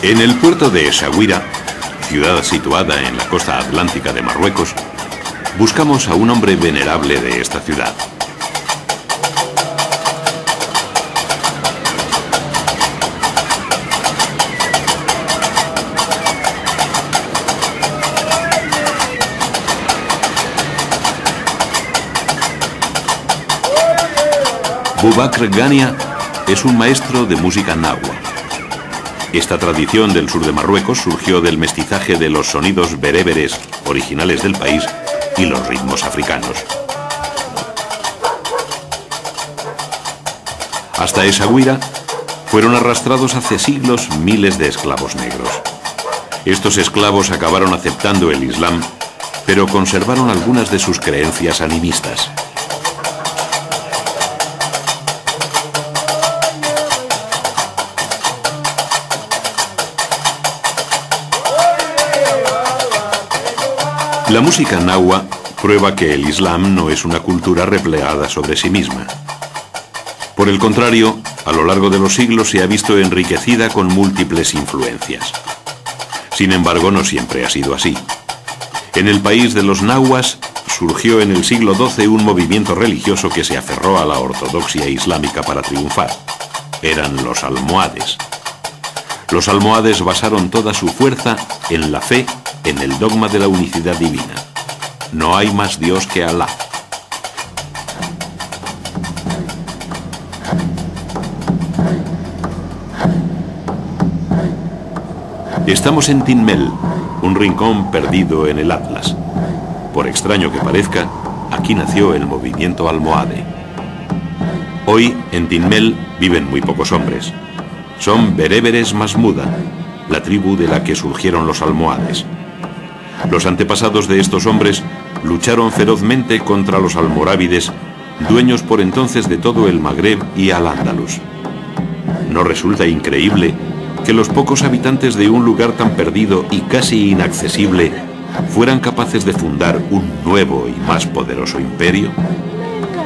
En el puerto de Essaouira, ciudad situada en la costa atlántica de Marruecos, buscamos a un hombre venerable de esta ciudad. Boubakr Ghania es un maestro de música nahua. Esta tradición del sur de Marruecos surgió del mestizaje de los sonidos bereberes originales del país y los ritmos africanos. Hasta Essaouira fueron arrastrados hace siglos miles de esclavos negros. Estos esclavos acabaron aceptando el Islam, pero conservaron algunas de sus creencias animistas. La música nahua prueba que el Islam no es una cultura replegada sobre sí misma. Por el contrario, a lo largo de los siglos se ha visto enriquecida con múltiples influencias. Sin embargo, no siempre ha sido así. En el país de los nahuas surgió en el siglo XII un movimiento religioso que se aferró a la ortodoxia islámica para triunfar. Eran los almohades. Los almohades basaron toda su fuerza en la fe en el dogma de la unicidad divina. No hay más Dios que Alá. Estamos en Tin Mel, un rincón perdido en el Atlas. Por extraño que parezca, aquí nació el movimiento almohade. Hoy, en Tin Mel, viven muy pocos hombres. Son bereberes Masmuda, la tribu de la que surgieron los almohades. Los antepasados de estos hombres lucharon ferozmente contra los almorávides, dueños por entonces de todo el Magreb y Al-Ándalus. ¿No resulta increíble que los pocos habitantes de un lugar tan perdido y casi inaccesible fueran capaces de fundar un nuevo y más poderoso imperio?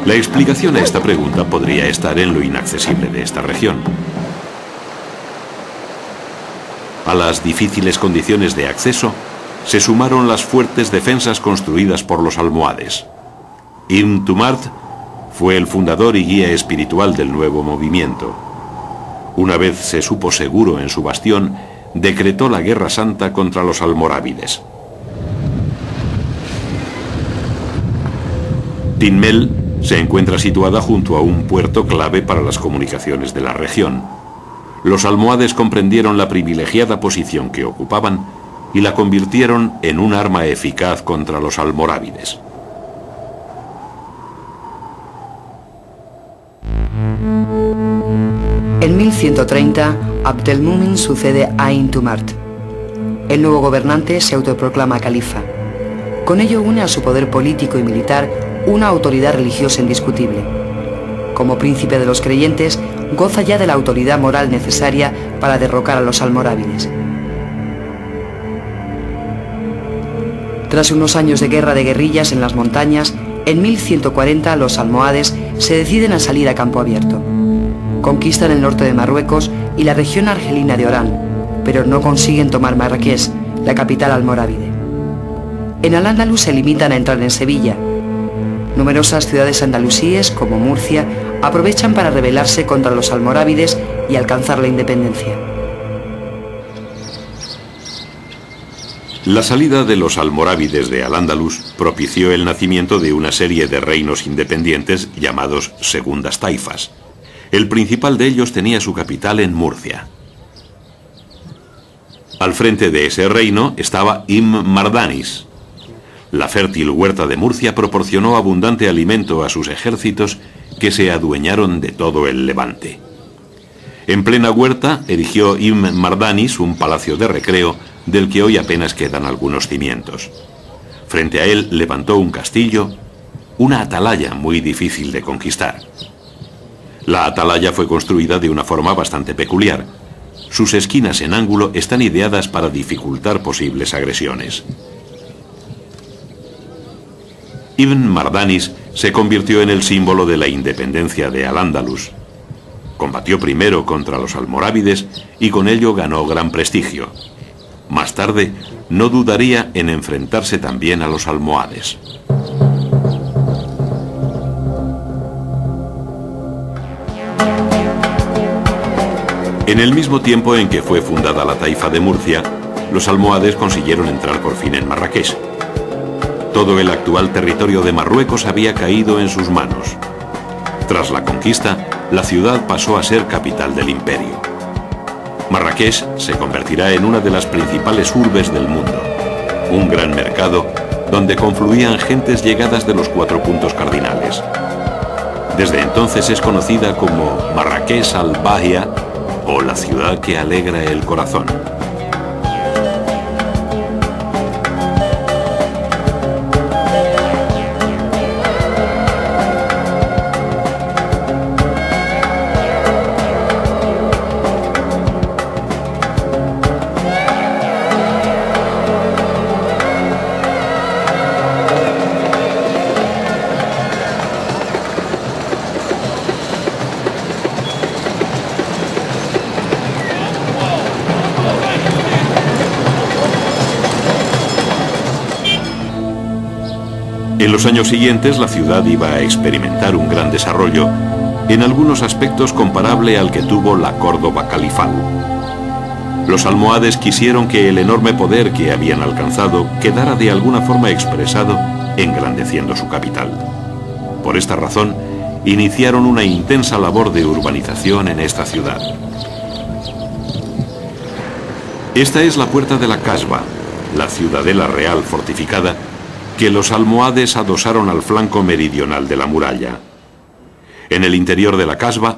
La explicación a esta pregunta podría estar en lo inaccesible de esta región. A las difíciles condiciones de acceso se sumaron las fuertes defensas construidas por los almohades. Ibn Tumart fue el fundador y guía espiritual del nuevo movimiento. Una vez se supo seguro en su bastión, decretó la guerra santa contra los almorávides. Tin Mel se encuentra situada junto a un puerto clave para las comunicaciones de la región. Los almohades comprendieron la privilegiada posición que ocupaban y la convirtieron en un arma eficaz contra los almorávides. En 1130, Abdelmumin sucede a Ibn Tumart. El nuevo gobernante se autoproclama califa. Con ello une a su poder político y militar una autoridad religiosa indiscutible. Como príncipe de los creyentes, goza ya de la autoridad moral necesaria para derrocar a los almorávides. Tras unos años de guerra de guerrillas en las montañas, en 1140 los almohades se deciden a salir a campo abierto. Conquistan el norte de Marruecos y la región argelina de Orán, pero no consiguen tomar Marrakech, la capital almorávide. En Al-Ándalus se limitan a entrar en Sevilla. Numerosas ciudades andalusíes, como Murcia, aprovechan para rebelarse contra los almorávides y alcanzar la independencia. La salida de los almorávides de Al-Ándalus propició el nacimiento de una serie de reinos independientes llamados segundas taifas. El principal de ellos tenía su capital en Murcia. Al frente de ese reino estaba Ibn Mardanis. La fértil huerta de Murcia proporcionó abundante alimento a sus ejércitos que se adueñaron de todo el Levante. En plena huerta erigió Ibn Mardanis un palacio de recreo del que hoy apenas quedan algunos cimientos. Frente a él levantó un castillo, una atalaya muy difícil de conquistar. La atalaya fue construida de una forma bastante peculiar. Sus esquinas en ángulo están ideadas para dificultar posibles agresiones. Ibn Mardanis se convirtió en el símbolo de la independencia de Al-Ándalus. Combatió primero contra los almorávides y con ello ganó gran prestigio. Más tarde, no dudaría en enfrentarse también a los almohades. En el mismo tiempo en que fue fundada la taifa de Murcia, los almohades consiguieron entrar por fin en Marrakech. Todo el actual territorio de Marruecos había caído en sus manos. Tras la conquista, la ciudad pasó a ser capital del imperio. Marrakech se convertirá en una de las principales urbes del mundo, un gran mercado donde confluían gentes llegadas de los 4 puntos cardinales. Desde entonces es conocida como Marrakech al-Bahia, o la ciudad que alegra el corazón. En los años siguientes, la ciudad iba a experimentar un gran desarrollo, en algunos aspectos comparable al que tuvo la Córdoba califal. Los almohades quisieron que el enorme poder que habían alcanzado quedara de alguna forma expresado, engrandeciendo su capital. Por esta razón, iniciaron una intensa labor de urbanización en esta ciudad. Esta es la puerta de la Kasba, la ciudadela real fortificada, que los almohades adosaron al flanco meridional de la muralla. En el interior de la Kasba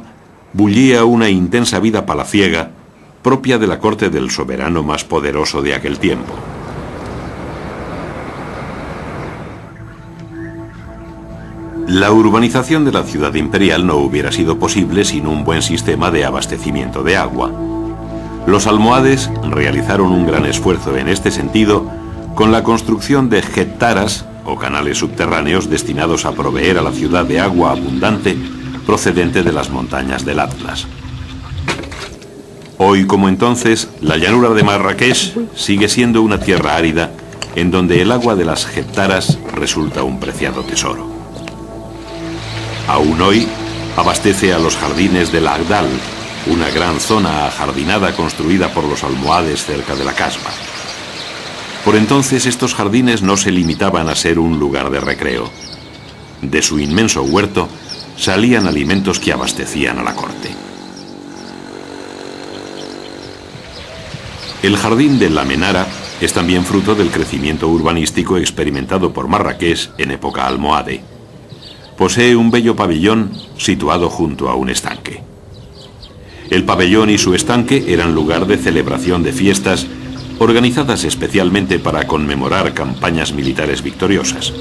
bullía una intensa vida palaciega propia de la corte del soberano más poderoso de aquel tiempo. La urbanización de la ciudad imperial no hubiera sido posible sin un buen sistema de abastecimiento de agua. Los almohades realizaron un gran esfuerzo en este sentido con la construcción de jettaras, o canales subterráneos destinados a proveer a la ciudad de agua abundante procedente de las montañas del Atlas. Hoy como entonces, la llanura de Marrakech sigue siendo una tierra árida en donde el agua de las jettaras resulta un preciado tesoro. Aún hoy, abastece a los jardines del Agdal, una gran zona ajardinada construida por los almohades cerca de la Kasba. Por entonces estos jardines no se limitaban a ser un lugar de recreo. De su inmenso huerto salían alimentos que abastecían a la corte. El jardín de la Menara es también fruto del crecimiento urbanístico experimentado por Marrakech en época almohade. Posee un bello pabellón situado junto a un estanque. El pabellón y su estanque eran lugar de celebración de fiestas organizadas especialmente para conmemorar campañas militares victoriosas.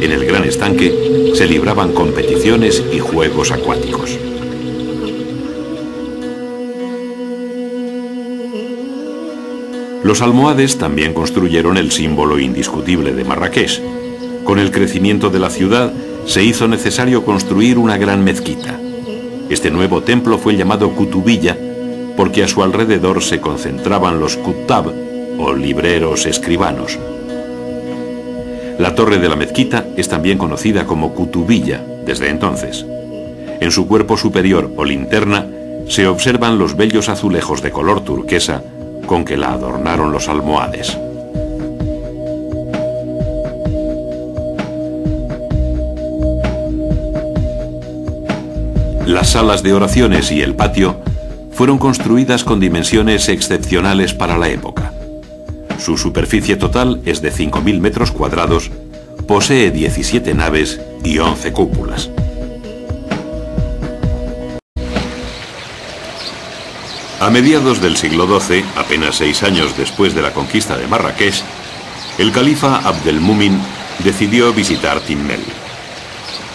En el gran estanque se libraban competiciones y juegos acuáticos. Los almohades también construyeron el símbolo indiscutible de Marrakech. Con el crecimiento de la ciudad se hizo necesario construir una gran mezquita. Este nuevo templo fue llamado Kutubiyya porque a su alrededor se concentraban los kutab, o libreros escribanos. La torre de la mezquita es también conocida como Kutubiyya desde entonces. En su cuerpo superior o linterna se observan los bellos azulejos de color turquesa con que la adornaron los almohades. Las salas de oraciones y el patio fueron construidas con dimensiones excepcionales para la época. Su superficie total es de 5.000 metros cuadrados, posee 17 naves y 11 cúpulas. A mediados del siglo XII, apenas 6 años después de la conquista de Marrakech, el califa Abdelmúmin decidió visitar Tinmel.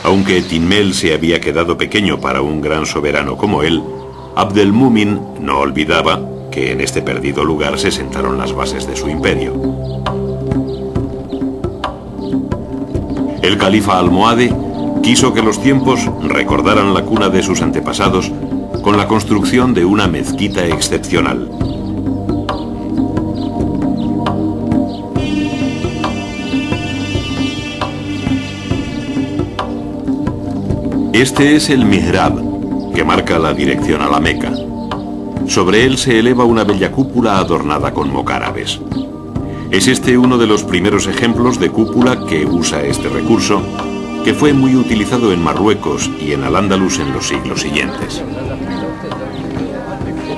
Aunque Tinmel se había quedado pequeño para un gran soberano como él, Abdelmúmin no olvidaba que en este perdido lugar se sentaron las bases de su imperio. El califa almohade quiso que los tiempos recordaran la cuna de sus antepasados con la construcción de una mezquita excepcional. Este es el mihrab, que marca la dirección a la Meca. Sobre él se eleva una bella cúpula adornada con mocárabes. Es este uno de los primeros ejemplos de cúpula que usa este recurso, que fue muy utilizado en Marruecos y en Al-Ándalus en los siglos siguientes.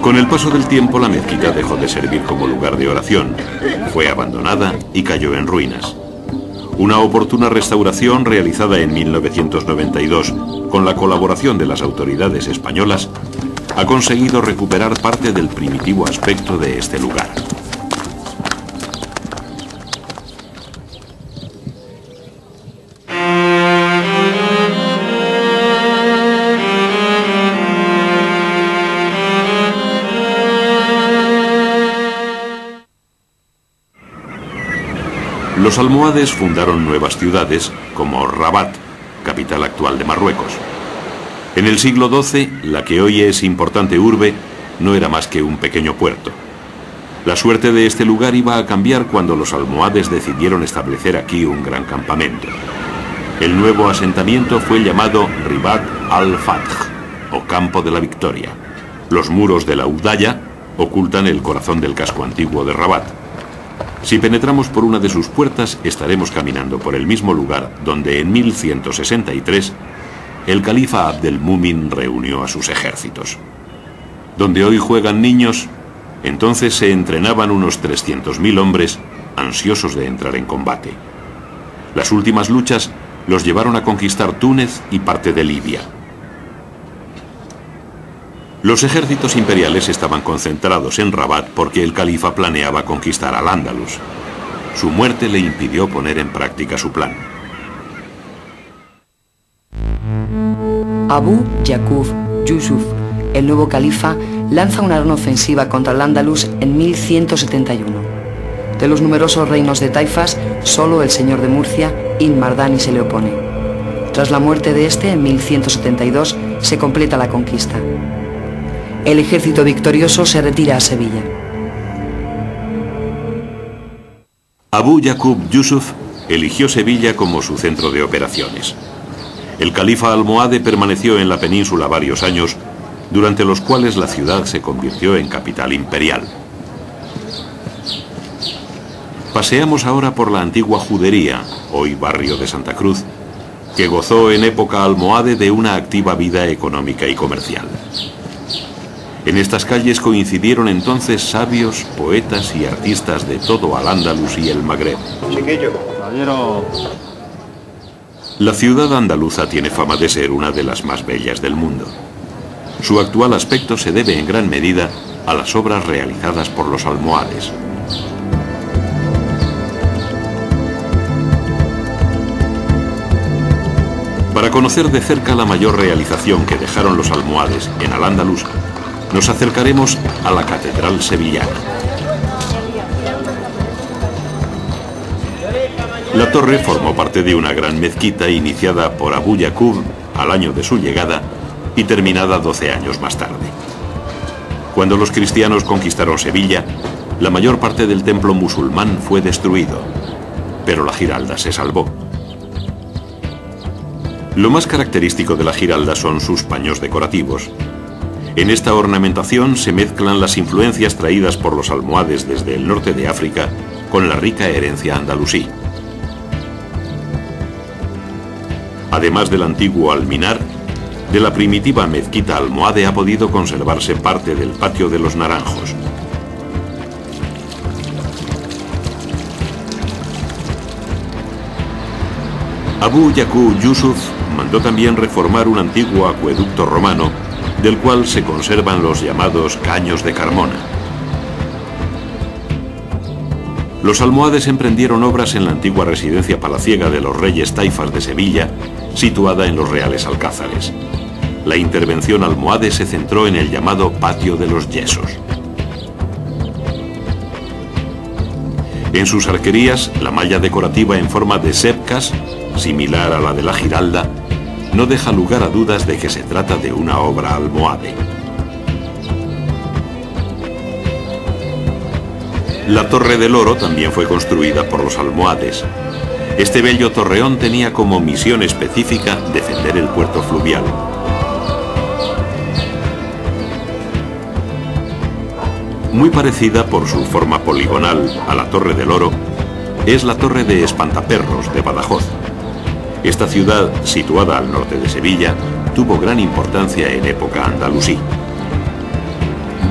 Con el paso del tiempo, la mezquita dejó de servir como lugar de oración, fue abandonada y cayó en ruinas. Una oportuna restauración realizada en 1992, con la colaboración de las autoridades españolas, ha conseguido recuperar parte del primitivo aspecto de este lugar. Los almohades fundaron nuevas ciudades, como Rabat, capital actual de Marruecos. En el siglo XII, la que hoy es importante urbe, no era más que un pequeño puerto. La suerte de este lugar iba a cambiar cuando los almohades decidieron establecer aquí un gran campamento. El nuevo asentamiento fue llamado Ribat al-Fath, o Campo de la Victoria. Los muros de la Udaya ocultan el corazón del casco antiguo de Rabat. Si penetramos por una de sus puertas, estaremos caminando por el mismo lugar donde en 1163 el califa Abdelmúmin reunió a sus ejércitos. Donde hoy juegan niños, entonces se entrenaban unos 300.000 hombres ansiosos de entrar en combate. Las últimas luchas los llevaron a conquistar Túnez y parte de Libia. Los ejércitos imperiales estaban concentrados en Rabat porque el califa planeaba conquistar Al-Ándalus. Su muerte le impidió poner en práctica su plan. Abu Yaqub Yusuf, el nuevo califa, lanza una gran ofensiva contra Al-Ándalus en 1171. De los numerosos reinos de taifas, solo el señor de Murcia, Ibn Mardani, se le opone. Tras la muerte de este, en 1172, se completa la conquista. El ejército victorioso se retira a Sevilla. Abu Yaqub Yusuf eligió Sevilla como su centro de operaciones. El califa almohade permaneció en la península varios años, durante los cuales la ciudad se convirtió en capital imperial. Paseamos ahora por la antigua judería, hoy barrio de Santa Cruz, que gozó en época almohade de una activa vida económica y comercial. En estas calles coincidieron entonces sabios, poetas y artistas de todo Al-Ándalus y el Magreb. Chiquillo, caballero. La ciudad andaluza tiene fama de ser una de las más bellas del mundo. Su actual aspecto se debe en gran medida a las obras realizadas por los almohades. Para conocer de cerca la mayor realización que dejaron los almohades en Al-Ándalus, nos acercaremos a la Catedral Sevillana. La torre formó parte de una gran mezquita iniciada por Abu Yaqub al año de su llegada y terminada 12 años más tarde. Cuando los cristianos conquistaron Sevilla, la mayor parte del templo musulmán fue destruido, pero la Giralda se salvó. Lo más característico de la Giralda son sus paños decorativos. En esta ornamentación se mezclan las influencias traídas por los almohades desde el norte de África con la rica herencia andalusí. Además del antiguo alminar, de la primitiva mezquita almohade ha podido conservarse parte del patio de los Naranjos. Abu Yaqub Yusuf mandó también reformar un antiguo acueducto romano, del cual se conservan los llamados caños de Carmona. Los almohades emprendieron obras en la antigua residencia palaciega de los reyes taifas de Sevilla, situada en los Reales Alcázares. La intervención almohade se centró en el llamado Patio de los Yesos. En sus arquerías, la malla decorativa en forma de sebcas, similar a la de la Giralda, no deja lugar a dudas de que se trata de una obra almohade. La Torre del Oro también fue construida por los almohades. Este bello torreón tenía como misión específica defender el puerto fluvial. Muy parecida por su forma poligonal a la Torre del Oro, es la Torre de Espantaperros de Badajoz. Esta ciudad, situada al norte de Sevilla, tuvo gran importancia en época andalusí.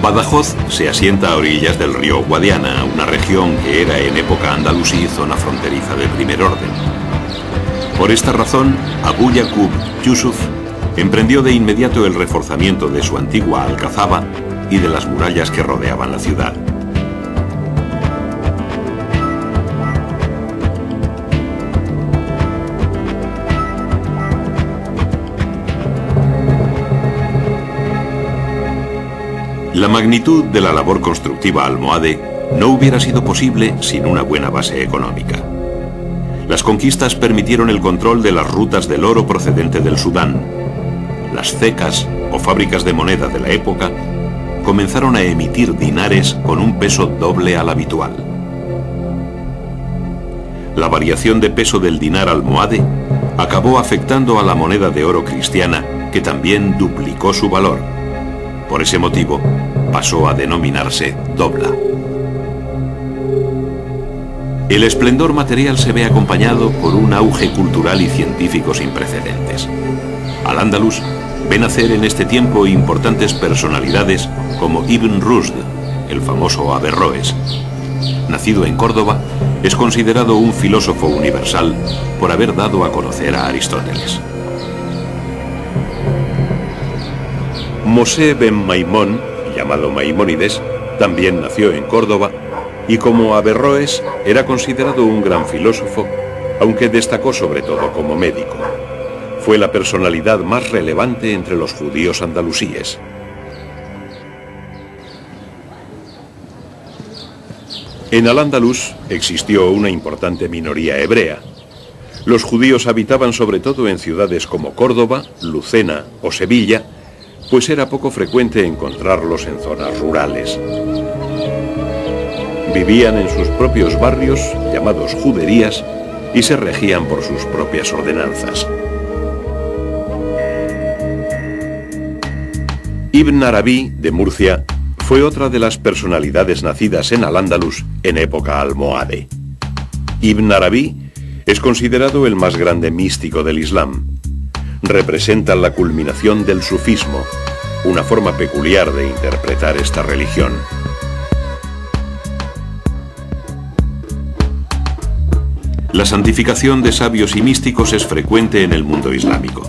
Badajoz se asienta a orillas del río Guadiana, una región que era en época andalusí zona fronteriza de primer orden. Por esta razón, Abu Yaqub Yusuf emprendió de inmediato el reforzamiento de su antigua alcazaba y de las murallas que rodeaban la ciudad. La magnitud de la labor constructiva almohade no hubiera sido posible sin una buena base económica. Las conquistas permitieron el control de las rutas del oro procedente del Sudán. Las cecas, o fábricas de moneda de la época, comenzaron a emitir dinares con un peso doble al habitual. La variación de peso del dinar almohade acabó afectando a la moneda de oro cristiana, que también duplicó su valor. Por ese motivo, pasó a denominarse dobla. El esplendor material se ve acompañado por un auge cultural y científico sin precedentes. Al-Ándalus ve nacer en este tiempo importantes personalidades como Ibn Rushd, el famoso Averroes. Nacido en Córdoba, es considerado un filósofo universal por haber dado a conocer a Aristóteles. Mosé ben Maimón, llamado Maimónides, también nació en Córdoba y como Averroes era considerado un gran filósofo, aunque destacó sobre todo como médico. Fue la personalidad más relevante entre los judíos andalusíes. En Al-Ándalus existió una importante minoría hebrea. Los judíos habitaban sobre todo en ciudades como Córdoba, Lucena o Sevilla, pues era poco frecuente encontrarlos en zonas rurales. Vivían en sus propios barrios, llamados juderías, y se regían por sus propias ordenanzas. Ibn Arabi, de Murcia, fue otra de las personalidades nacidas en Al-Ándalus en época almohade. Ibn Arabi es considerado el más grande místico del Islam. Representa la culminación del sufismo, una forma peculiar de interpretar esta religión. La santificación de sabios y místicos es frecuente en el mundo islámico.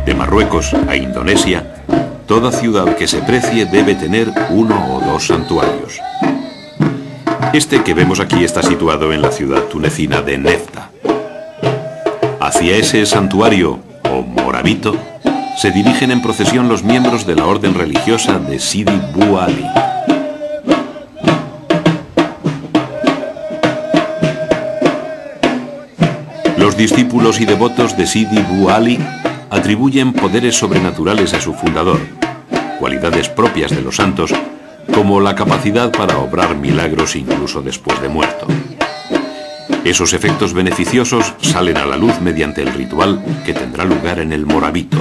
De Marruecos a Indonesia, toda ciudad que se precie debe tener uno o dos santuarios. Este que vemos aquí está situado en la ciudad tunecina de Nefta. Hacia ese santuario, o morabito, se dirigen en procesión los miembros de la orden religiosa de Sidi Bou Ali. Los discípulos y devotos de Sidi Bou Ali atribuyen poderes sobrenaturales a su fundador, cualidades propias de los santos, como la capacidad para obrar milagros incluso después de muerto. Esos efectos beneficiosos salen a la luz mediante el ritual que tendrá lugar en el morabito.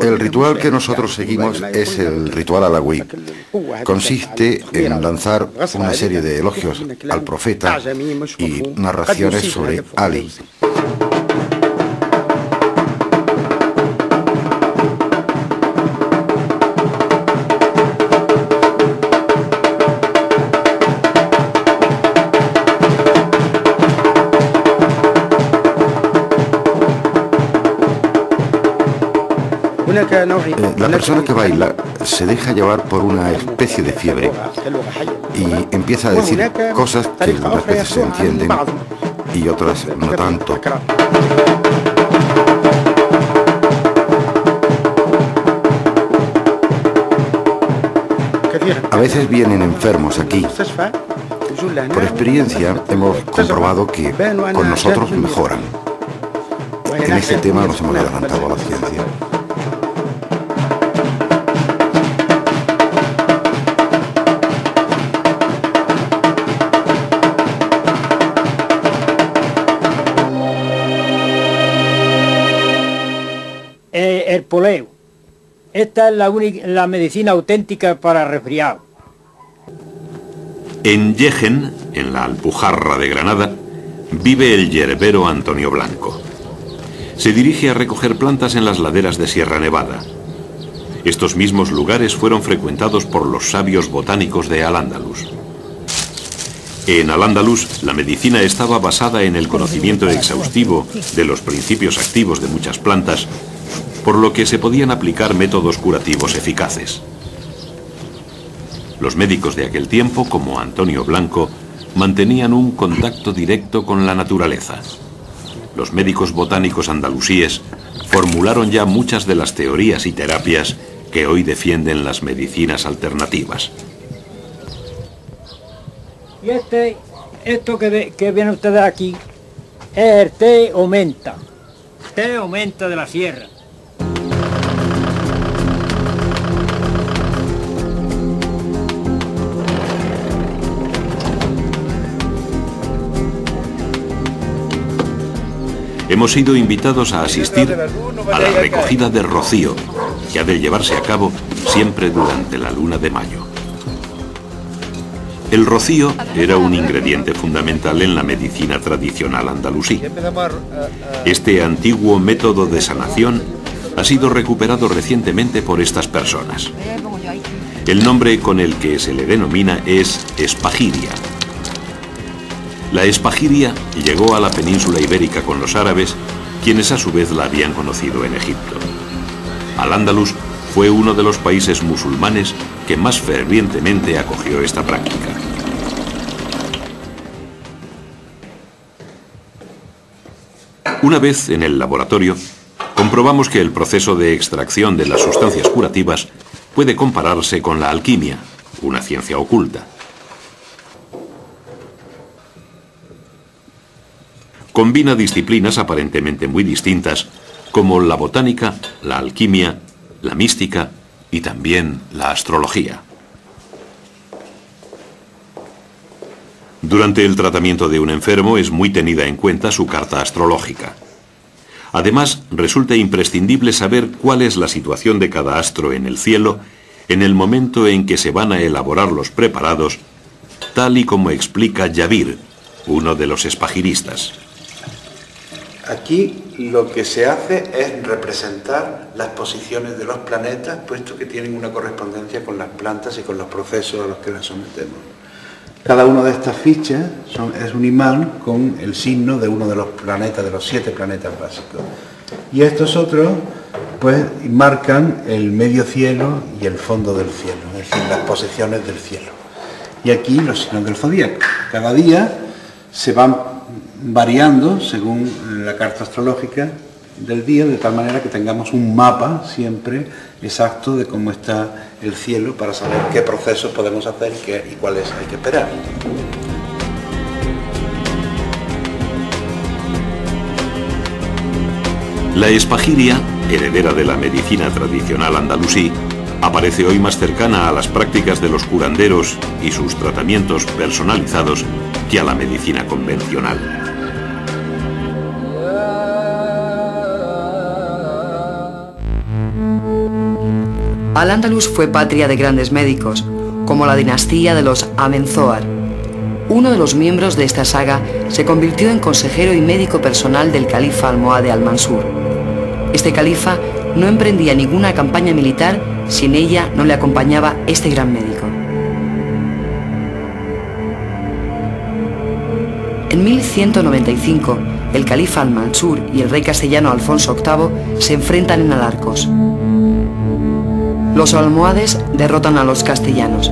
El ritual que nosotros seguimos es el ritual alawi. Consiste en lanzar una serie de elogios al profeta y narraciones sobre Ali. La persona que baila se deja llevar por una especie de fiebre y empieza a decir cosas que algunas veces se entienden y otras no tanto. A veces vienen enfermos aquí. Por experiencia hemos comprobado que con nosotros mejoran. en este tema nos hemos adelantado a la ciencia. El poleo. Esta es la medicina auténtica para resfriado. En Yegen, en la Alpujarra de Granada, vive el yerbero Antonio Blanco. Se dirige a recoger plantas en las laderas de Sierra Nevada. Estos mismos lugares fueron frecuentados por los sabios botánicos de Al-Ándalus. En Al-Ándalus, la medicina estaba basada en el conocimiento exhaustivo de los principios activos de muchas plantas, por lo que se podían aplicar métodos curativos eficaces. Los médicos de aquel tiempo, como Antonio Blanco, mantenían un contacto directo con la naturaleza. Los médicos botánicos andalusíes formularon ya muchas de las teorías y terapias que hoy defienden las medicinas alternativas. Y esto que ven ustedes aquí es el té o menta. Té o menta de la sierra. Hemos sido invitados a asistir a la recogida de rocío, que ha de llevarse a cabo siempre durante la luna de mayo. El rocío era un ingrediente fundamental en la medicina tradicional andalusí. Este antiguo método de sanación ha sido recuperado recientemente por estas personas. El nombre con el que se le denomina es espagiria. La espagiria llegó a la península ibérica con los árabes, quienes a su vez la habían conocido en Egipto. Al-Ándalus fue uno de los países musulmanes que más fervientemente acogió esta práctica. Una vez en el laboratorio, comprobamos que el proceso de extracción de las sustancias curativas puede compararse con la alquimia, una ciencia oculta. Combina disciplinas aparentemente muy distintas, como la botánica, la alquimia, la mística y también la astrología. Durante el tratamiento de un enfermo es muy tenida en cuenta su carta astrológica. Además, resulta imprescindible saber cuál es la situación de cada astro en el cielo en el momento en que se van a elaborar los preparados, tal y como explica Yavir, uno de los espagiristas. Aquí lo que se hace es representar las posiciones de los planetas, puesto que tienen una correspondencia con las plantas y con los procesos a los que las sometemos. Cada una de estas fichas es un imán con el signo de uno de los planetas, de los 7 planetas básicos. Y estos otros, pues, marcan el medio cielo y el fondo del cielo, es decir, las posiciones del cielo. Y aquí los signos del zodíaco. Cada día se van variando según la carta astrológica del día, de tal manera que tengamos un mapa siempre exacto de cómo está el cielo para saber qué procesos podemos hacer y cuáles hay que esperar. La espagiria, heredera de la medicina tradicional andalusí, aparece hoy más cercana a las prácticas de los curanderos y sus tratamientos personalizados que a la medicina convencional. Al-Ándalus fue patria de grandes médicos, como la dinastía de los Amenzoar. Uno de los miembros de esta saga se convirtió en consejero y médico personal del califa almohade al-Mansur. Este califa no emprendía ninguna campaña militar si en ella no le acompañaba este gran médico. En 1195, el califa al-Mansur y el rey castellano Alfonso VIII se enfrentan en Alarcos. Los almohades derrotan a los castellanos,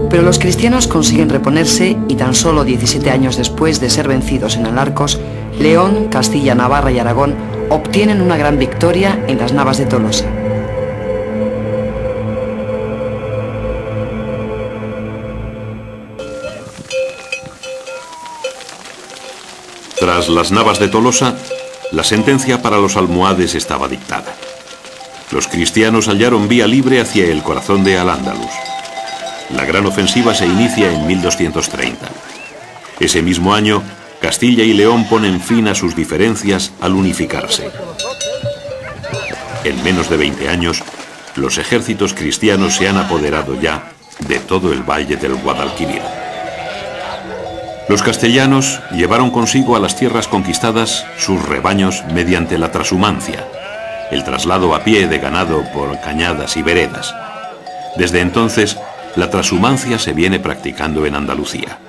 pero los cristianos consiguen reponerse y tan solo 17 años después de ser vencidos en Alarcos, León, Castilla, Navarra y Aragón obtienen una gran victoria en las Navas de Tolosa. Tras las Navas de Tolosa, La sentencia para los almohades estaba dictada. Los cristianos hallaron vía libre hacia el corazón de Al-Ándalus. La gran ofensiva se inicia en 1230. Ese mismo año, Castilla y León ponen fin a sus diferencias al unificarse. En menos de 20 años, los ejércitos cristianos se han apoderado ya de todo el valle del Guadalquivir. Los castellanos llevaron consigo a las tierras conquistadas sus rebaños mediante la trashumancia, el traslado a pie de ganado por cañadas y veredas. Desde entonces, la trashumancia se viene practicando en Andalucía.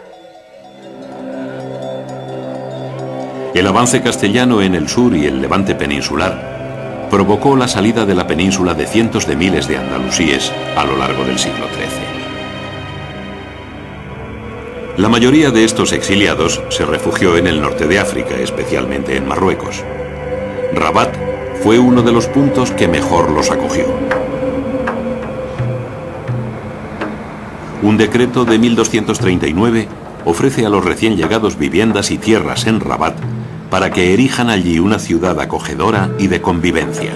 El avance castellano en el sur y el levante peninsular provocó la salida de la península de cientos de miles de andalusíes a lo largo del siglo XIII. La mayoría de estos exiliados se refugió en el norte de África, especialmente en Marruecos. Rabat fue uno de los puntos que mejor los acogió. Un decreto de 1239 ofrece a los recién llegados viviendas y tierras en Rabat para que erijan allí una ciudad acogedora y de convivencia.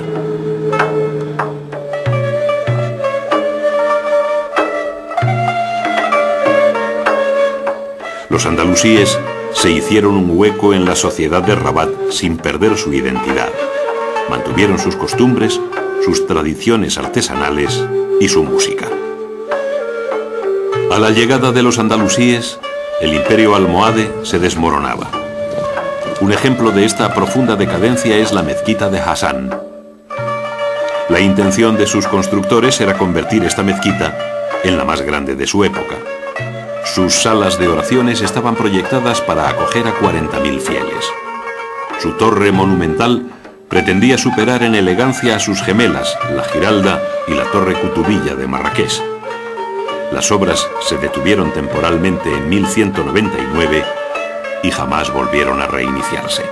Los andalusíes se hicieron un hueco en la sociedad de Rabat sin perder su identidad. Mantuvieron sus costumbres, sus tradiciones artesanales y su música. A la llegada de los andalusíes, el imperio almohade se desmoronaba. Un ejemplo de esta profunda decadencia es la mezquita de Hassan. La intención de sus constructores era convertir esta mezquita en la más grande de su época. Sus salas de oraciones estaban proyectadas para acoger a 40.000 fieles. Su torre monumental pretendía superar en elegancia a sus gemelas, la Giralda y la Torre Cutubilla de Marrakech. Las obras se detuvieron temporalmente en 1199 y jamás volvieron a reiniciarse.